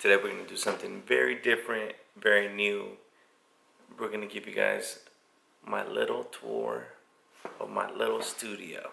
Today we're going to do something very different, very new. We're going to give you guys my little tour of my little studio.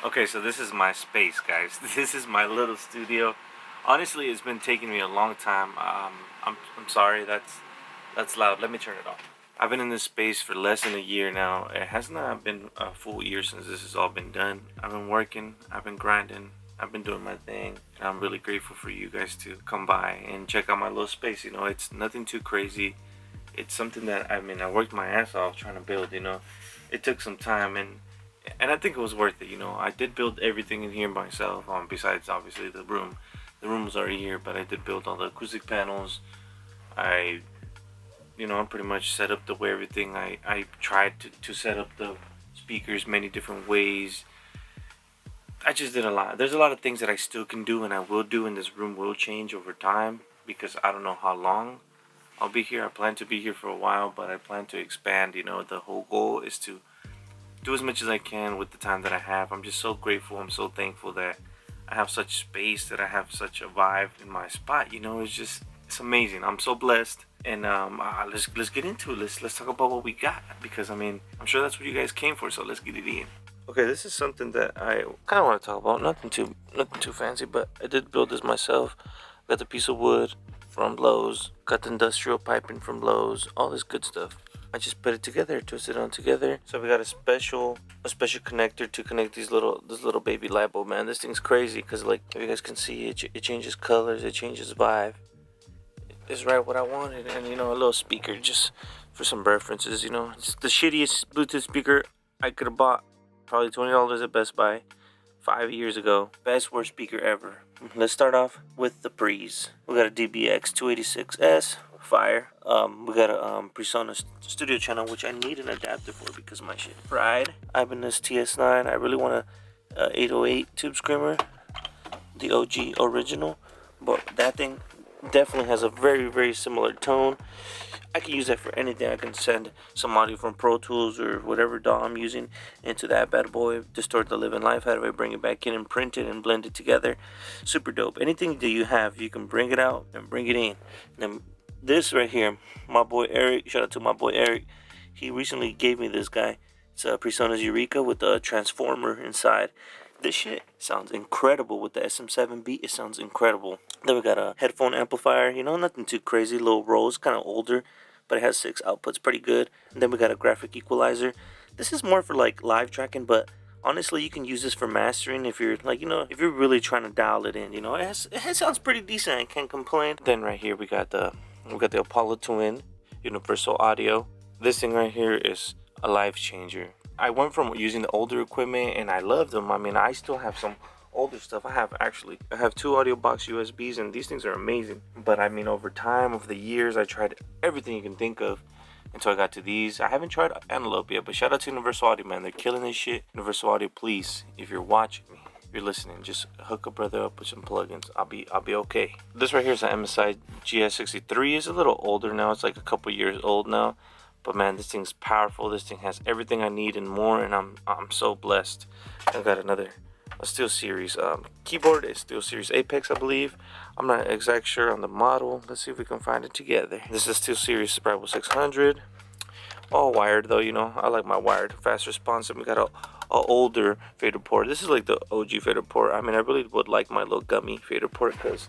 Okay, so this is my space, guys. This is my little studio. Honestly, it's been taking me a long time. I'm sorry, that's loud. Let me turn it off. I've been in this space for less than a year now. It has not been a full year since this has all been done. I've been working, I've been grinding, I've been doing my thing. And I'm really grateful for you guys to come by and check out my little space. You know, it's nothing too crazy. It's something that, I worked my ass off trying to build, you know. It took some time, and I think it was worth it, you know. I did build everything in here myself, besides obviously the room. The room was already here, but I did build all the acoustic panels. I'm pretty much set up the way everything. I tried to set up the speakers many different ways. I just did a lot. There's a lot of things that I still can do and I will do, and this room will change over time because I don't know how long I'll be here. I plan to be here for a while, but I plan to expand, you know. The whole goal is to do as much as I can with the time that I have. I'm just so grateful. I'm so thankful that I have such space, that I have such a vibe in my spot. You know, it's amazing. I'm so blessed. And let's get into it. Let's talk about what we got, because I'm sure that's what you guys came for. So let's get it in. Okay, this is something that I kind of want to talk about. Nothing too fancy, but I did build this myself. Got the piece of wood from Lowe's. Got the industrial piping from Lowe's. All this good stuff. I just put it together, twisted it on together. So we got a special connector to connect this little baby light bulb, man. This thing's crazy because, like, if you guys can see, it changes colors, it changes vibe. It's right what I wanted, and you know, a little speaker just for some references. You know, it's the shittiest Bluetooth speaker I could have bought, probably $20 at Best Buy 5 years ago. Best worst speaker ever. Let's start off with the pre's. We got a DBX 286S. Fire. We got a PreSonus studio channel, which I need an adapter for because my shit fried. Ibanez TS9. I really want a 808 tube screamer, the OG original, but that thing definitely has a very, very similar tone. I can use that for anything. I can send some audio from Pro Tools or whatever DAW I'm using into that bad boy, distort the living life out of it, bring it back in and print it and blend it together. Super dope. Anything that you have, you can bring it out and bring it in. And then this right here, my boy Eric, shout out to my boy Eric. He recently gave me this guy. It's a PreSonus Eureka with a transformer inside. This shit sounds incredible with the SM7B. It sounds incredible. Then we got a headphone amplifier. You know, nothing too crazy. Little Rose, kind of older, but it has 6 outputs, pretty good. And then we got a graphic equalizer. This is more for like live tracking, but honestly, you can use this for mastering if you're like, you know, if you're really trying to dial it in. You know, it sounds pretty decent. I can't complain. Then right here we got the Apollo Twin Universal Audio. This thing right here is a life changer. I went from using the older equipment and I love them. I still have some older stuff. I have 2 audio box USBs, and these things are amazing. But over time, over the years, I tried everything you can think of until I got to these. I haven't tried Antelope yet, but shout out to Universal Audio, man. They're killing this shit. Universal Audio, please, if you're watching me, you're listening, just hook a brother up with some plugins. I'll be okay. This right here is an MSI Gs63. It's a little older now. It's like a couple years old now. But man, this thing's powerful. This thing has everything I need and more, and I'm so blessed. I got a SteelSeries keyboard. It's SteelSeries Apex, I believe. I'm not exact sure on the model. Let's see if we can find it together. This is SteelSeries Bravo 600. All wired though, you know. I like my wired, fast response. And we got a older fader port. This is like the OG fader port. I mean, I really would like my little gummy fader port because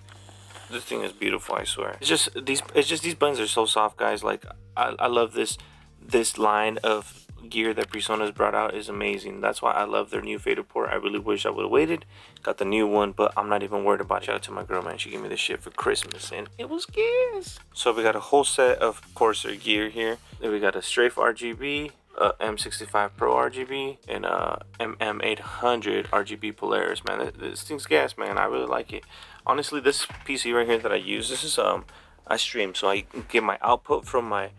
this thing is beautiful, I swear. It's just these buttons are so soft, guys. Like I love this line of gear that PreSonus brought out is amazing. That's why I love their new fader port. I really wish I would have waited, got the new one, but I'm not even worried about it. Shout out to my girl, man. She gave me this shit for Christmas and it was gas. So we got a whole set of Corsair gear here. Then we got a Strafe RGB, M65 Pro RGB, and MM800 RGB Polaris. Man, this thing's gas, man. I really like it. Honestly, this PC right here that I use, this is I stream, so I get my output from my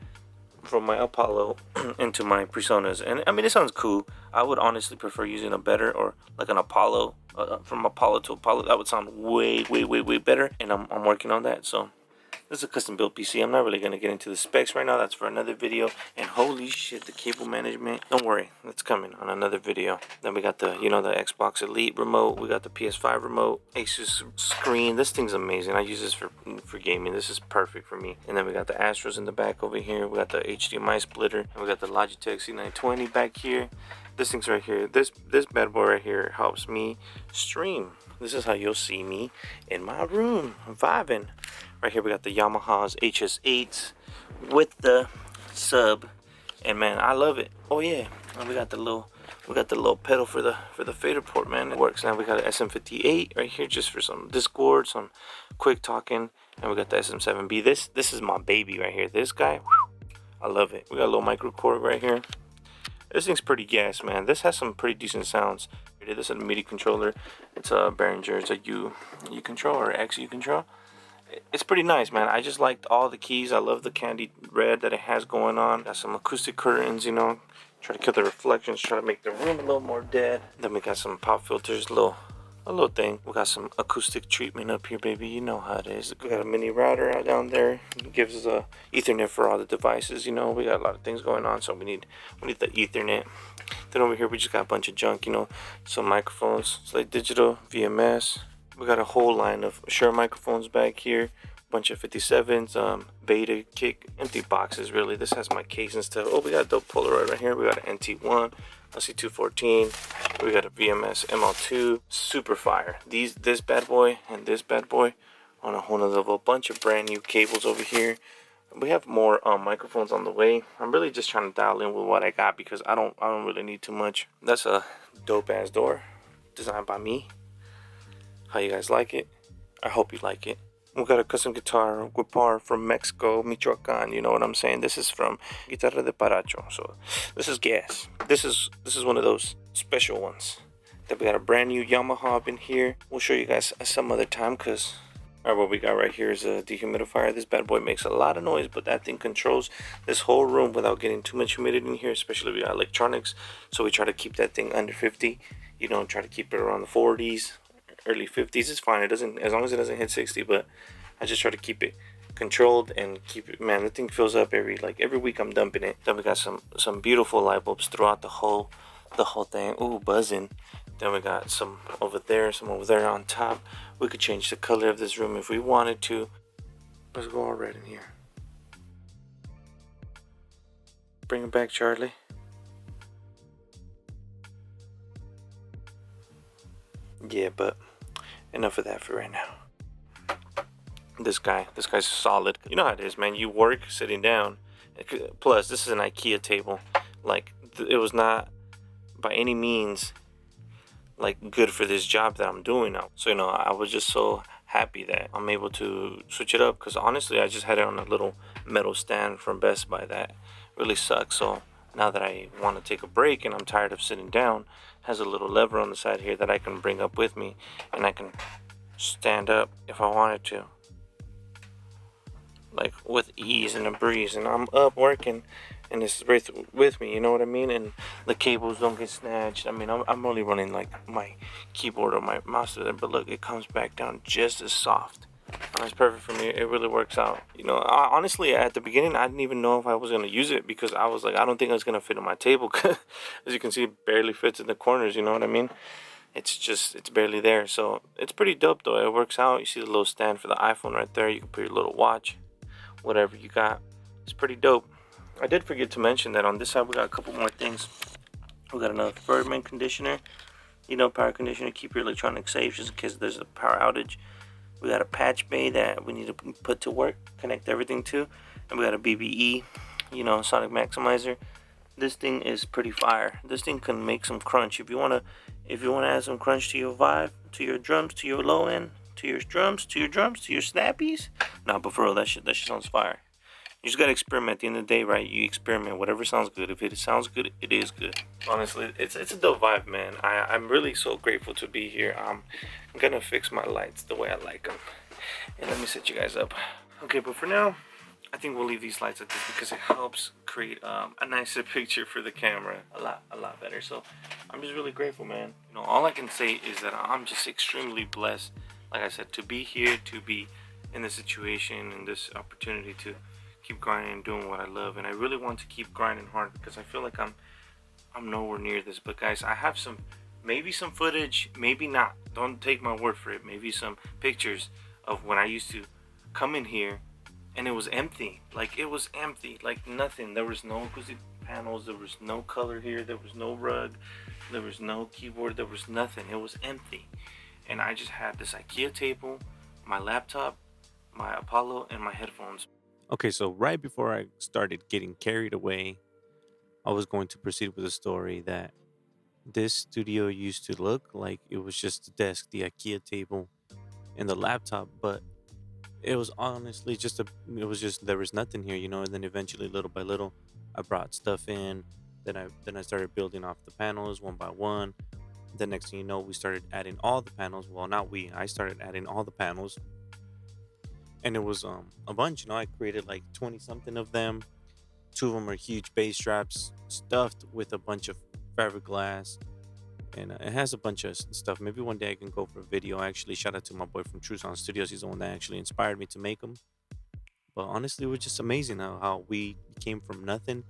Apollo into my PreSonus, and I mean, it sounds cool. I would honestly prefer using a better, or like an Apollo, from Apollo to Apollo. That would sound way better, and I'm working on that. So this is a custom built PC. I'm not really gonna get into the specs right now. That's for another video. And holy shit, the cable management. Don't worry, that's coming on another video. Then we got the, you know, the Xbox Elite remote. We got the PS5 remote. Asus screen. This thing's amazing. I use this for gaming. This is perfect for me. And then we got the Astros in the back over here. We got the HDMI splitter. And we got the Logitech C920 back here. This thing's right here. This bad boy right here helps me stream. This is how you'll see me in my room vibing. Right here we got the Yamaha's HS8s with the sub, and man, I love it. Oh yeah, and we got the little pedal for the fader port, man. It works. Now we got an SM58 right here just for some Discord, some quick talking, and we got the SM7B. This is my baby right here. This guy, whew, I love it. We got a little micro cord right here. This thing's pretty gas, man. This has some pretty decent sounds. This is a MIDI controller. It's a Behringer. It's a U control or XU control. It's pretty nice, man. I just liked all the keys. I love the candy red that it has going on. Got some acoustic curtains, you know. Try to kill the reflections. Try to make the room a little more dead. Then we got some pop filters, a little thing. We got some acoustic treatment up here, baby. You know how it is. We got a mini router out down there. It gives us a Ethernet for all the devices. You know, we got a lot of things going on, so we need the Ethernet. Then over here we just got a bunch of junk. You know, some microphones. It's like digital VMS. We got a whole line of Shure microphones back here. Bunch of 57s, Beta kick, empty boxes really. This has my case and stuff. Oh, we got a dope Polaroid right here. We got an NT1, LC214. We got a VMS ML2, super fire. This bad boy and this bad boy on a whole nother level. Bunch of brand new cables over here. We have more microphones on the way. I'm really just trying to dial in with what I got because I don't really need too much. That's a dope ass door, designed by me. How you guys like it? I hope you like it. We got a custom guitar from Mexico, Michoacan. You know what I'm saying? This is from Guitarra de Paracho. So this is gas. This is one of those special ones. Then we got a brand new Yamaha up in here. We'll show you guys some other time because what we got right here is a dehumidifier. This bad boy makes a lot of noise, but that thing controls this whole room without getting too much humidity in here, especially we got electronics. So we try to keep that thing under 50. You know, try to keep it around the 40s. Early 50s is fine. It doesn't, as long as it doesn't hit 60, but I just try to keep it controlled and keep it, man, the thing fills up every week. I'm dumping it. Then we got some beautiful light bulbs throughout the whole thing. Ooh, buzzing. Then we got some over there on top. We could change the color of this room if we wanted to. Let's go all red in here. Bring it back, Charlie. Yeah, but enough of that for right now. This guy's solid. You know how it is, man. You work sitting down. Plus, this is an IKEA table. Like, it was not by any means like good for this job that I'm doing now. So, you know, I was just so happy that I'm able to switch it up, because honestly, I just had it on a little metal stand from Best Buy that really sucks. So now that I want to take a break and I'm tired of sitting down, has a little lever on the side here that I can bring up with me, and I can stand up if I wanted to. like with ease and a breeze, and I'm up working, and it's right with me, you know what I mean? And the cables don't get snatched. I mean, I'm only running like my keyboard or my mouse to it, but look, it comes back down just as soft. And that's perfect for me. It really works out. You know, honestly, at the beginning, I didn't even know if I was gonna use it because I was like, I don't think it's gonna fit on my table. As you can see, it barely fits in the corners. You know what I mean? It's barely there. So it's pretty dope though. It works out. You see the little stand for the iPhone right there. You can put your little watch, whatever you got. It's pretty dope. I did forget to mention that on this side we got a couple more things. We got another Birdman conditioner. You know, power conditioner. Keep your electronics safe just in case there's a power outage. We got a patch bay that we need to put to work, connect everything to, and we got a BBE, you know, sonic maximizer. This thing is pretty fire. This thing can make some crunch. If you wanna add some crunch to your vibe, to your drums, to your low end, to your drums, to your snappies. Nah, but for real, that shit sounds fire. You just gotta experiment. At the end of the day, right? You experiment. Whatever sounds good. If it sounds good, it is good. Honestly, it's a dope vibe, man. I'm really so grateful to be here. I'm gonna fix my lights the way I like them, and let me set you guys up. Okay, but for now, I think we'll leave these lights at this because it helps create a nicer picture for the camera, a lot better. So I'm just really grateful, man. You know, all I can say is that I'm just extremely blessed. Like I said, to be here, to be in this situation, and this opportunity to keep grinding and doing what I love. And I really want to keep grinding hard because I feel like I'm nowhere near this. But guys, I have maybe some footage, maybe not. Don't take my word for it. Maybe some pictures of when I used to come in here and it was empty. Like, it was empty, like nothing. There was no acoustic panels, there was no color here, there was no rug, there was no keyboard, there was nothing. It was empty. And I just had this IKEA table, my laptop, my Apollo, and my headphones. Okay, so right before I started getting carried away, I was going to proceed with a story that this studio used to look like it was just the desk, the IKEA table, and the laptop, but it was honestly there was nothing here, you know. And then eventually, little by little, I brought stuff in. Then I started building off the panels one by one. The next thing you know, we started adding all the panels. Well, not we. I started adding all the panels, and it was a bunch. You know, I created like 20 something of them. Two of them are huge bass straps stuffed with a bunch of fiberglass, and it has a bunch of stuff. Maybe one day I can go for a video. Actually, shout out to my boy from True Sound Studios. He's the one that actually inspired me to make them. But honestly, it was just amazing how we came from nothing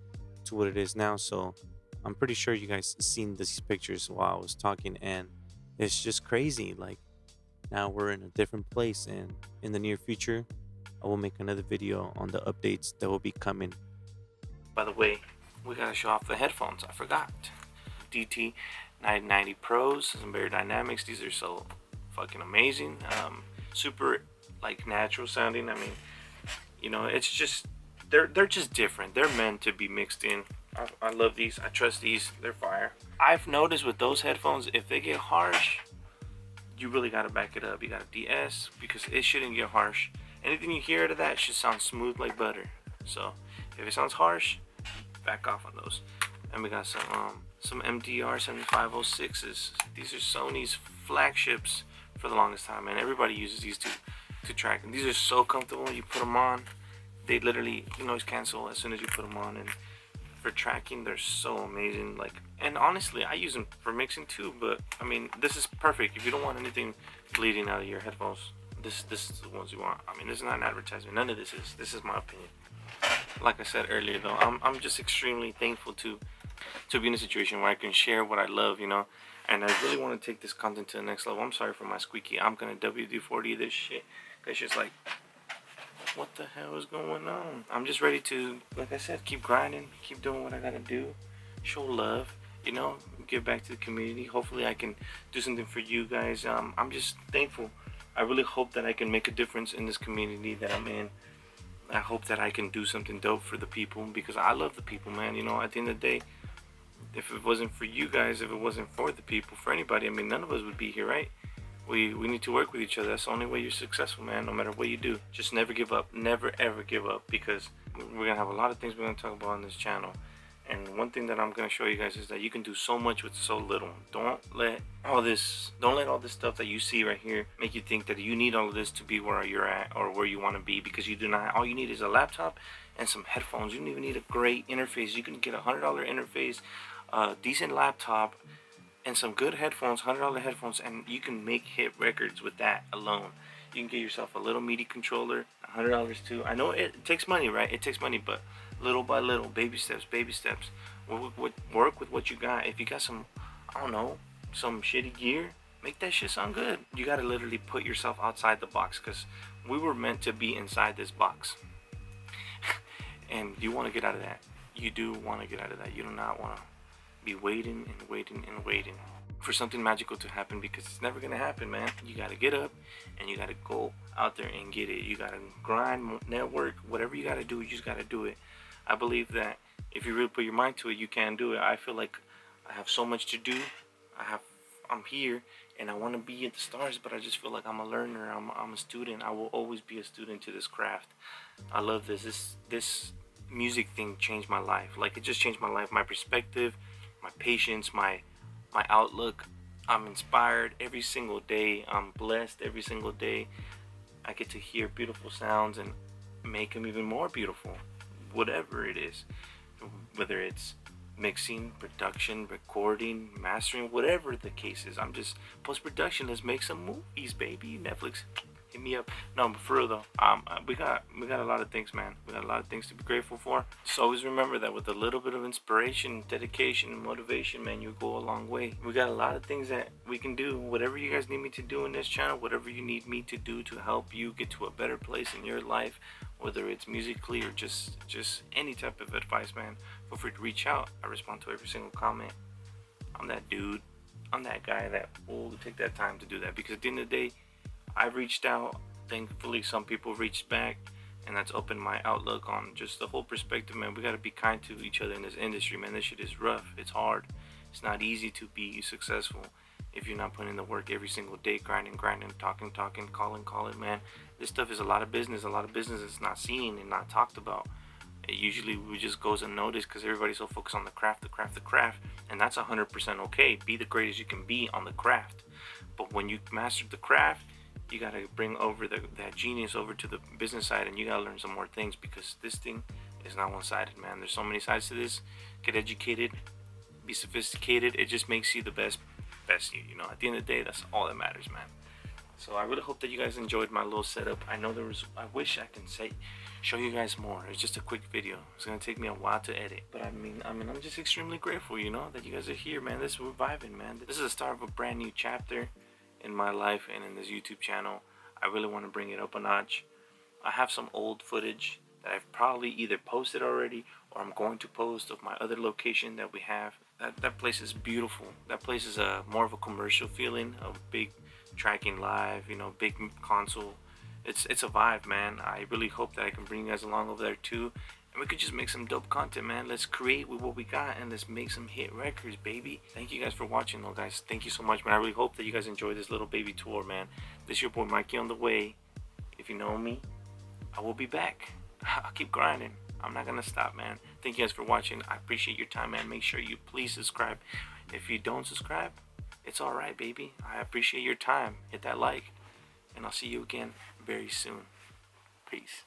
to what it is now. So I'm pretty sure you guys seen these pictures while I was talking, and it's just crazy. Like, now we're in a different place, and in the near future, I will make another video on the updates that will be coming. By the way, we gotta show off the headphones. I forgot. DT 990 Pros, some Bear Dynamics. These are so fucking amazing. Super like natural sounding. I mean, you know, it's just they're just different. They're meant to be mixed in. I love these. I trust these. They're fire. I've noticed with those headphones, if they get harsh, you really gotta back it up. You gotta DS because it shouldn't get harsh. Anything you hear out of that should sound smooth like butter. So if it sounds harsh, back off on those. And we got some MDR 7506s. These are Sony's flagships for the longest time, and everybody uses these to track. And these are so comfortable. You put them on, they literally noise cancel as soon as you put them on. And for tracking, they're so amazing. Like, and honestly, I use them for mixing too. But I mean, this is perfect if you don't want anything bleeding out of your headphones. This is the ones you want. I mean, this is not an advertisement. None of this is. This is my opinion. Like I said earlier, though, I'm just extremely thankful to be in a situation where I can share what I love, you know. And I really want to take this content to the next level. I'm sorry for my squeaky. I'm gonna WD-40 this shit. It's just like, what the hell is going on? I'm just ready to, like I said, keep grinding, keep doing what I gotta do, show love, you know, give back to the community. Hopefully I can do something for you guys. I'm just thankful. I really hope that I can make a difference in this community that I'm in. I hope that I can do something dope for the people, because I love the people, man. You know, at the end of the day, if it wasn't for you guys, if it wasn't for the people, for anybody, I mean, none of us would be here, right? We need to work with each other. That's the only way you're successful, man, no matter what you do. Just never give up. Never, ever give up, because we're going to have a lot of things we're going to talk about on this channel. And one thing that I'm gonna show you guys is that you can do so much with so little. Don't let all this stuff that you see right here make you think that you need all of this to be where you're at or where you want to be, because you do not. All you need is a laptop and some headphones. You don't even need a great interface. You can get $100 interface, a decent laptop, and some good headphones, $100 headphones, and you can make hit records with that alone. You can get yourself a little MIDI controller, $100 too. I know it takes money, right? It takes money, but little by little, baby steps, baby steps. Work with what you got. If you got some, I don't know, some shitty gear, make that shit sound good. You gotta literally put yourself outside the box, because we were meant to be inside this box. And you want to get out of that. You do want to get out of that. You do not want to be waiting and waiting and waiting for something magical to happen, because it's never gonna happen, man. You gotta get up and you gotta go out there and get it. You gotta grind, network, whatever you gotta do, you just gotta do it. I believe that if you really put your mind to it, you can do it. I feel like I have so much to do. I'm here and I want to be at the stars, but I just feel like I'm a learner. I'm a student. I will always be a student to this craft. I love this music thing changed my life. Like, it just changed my life, my perspective, my patience, my outlook. I'm inspired every single day. I'm blessed every single day. I get to hear beautiful sounds and make them even more beautiful, whatever it is, whether it's mixing, production, recording, mastering, whatever the case is. I'm just post-production. Let's make some movies, baby. Netflix, hit me up. No, but for real though, we got a lot of things, man. We got a lot of things to be grateful for. So always remember that with a little bit of inspiration, dedication, and motivation, man, you go a long way. We got a lot of things that we can do. Whatever you guys need me to do in this channel, whatever you need me to do to help you get to a better place in your life, whether it's musically or just any type of advice, man, feel free to reach out. I respond to every single comment. I'm that dude. I'm that guy that will take that time to do that, because at the end of the day, I've reached out. Thankfully, some people reached back, and that's opened my outlook on just the whole perspective, man. We gotta be kind to each other in this industry, man. This shit is rough. It's hard. It's not easy to be successful if you're not putting in the work every single day, grinding, talking, calling, man. This stuff is a lot of business. A lot of business is not seen and not talked about. It usually just goes unnoticed because everybody's so focused on the craft, and that's 100% okay. Be the greatest you can be on the craft. But when you master the craft, you gotta bring over that genius over to the business side, and you gotta learn some more things, because this thing is not one-sided, man. There's so many sides to this. Get educated, be sophisticated. It just makes you the best you. You know, at the end of the day, that's all that matters, man. So I really hope that you guys enjoyed my little setup. I know I wish I can show you guys more. It's just a quick video. It's gonna take me a while to edit, but I mean, I'm just extremely grateful, you know, that you guys are here, man. This is reviving, man. This is the start of a brand new chapter in my life and in this YouTube channel. I really want to bring it up a notch. I have some old footage that I've probably either posted already or I'm going to post of my other location that we have. That place is beautiful. That place is more of a commercial feeling, a big tracking live, you know, big console. It's a vibe, man. I really hope that I can bring you guys along over there too, and we could just make some dope content, man. Let's create with what we got and let's make some hit records, baby. Thank you guys for watching, though, guys. Thank you so much, man. I really hope that you guys enjoy this little baby tour, man. This is your boy Mikey on the way. If you know me, I will be back. I'll keep grinding. I'm not gonna stop, man. Thank you guys for watching. I appreciate your time, man. Make sure you please subscribe. If you don't subscribe, it's alright, baby. I appreciate your time. Hit that like, and I'll see you again very soon. Peace.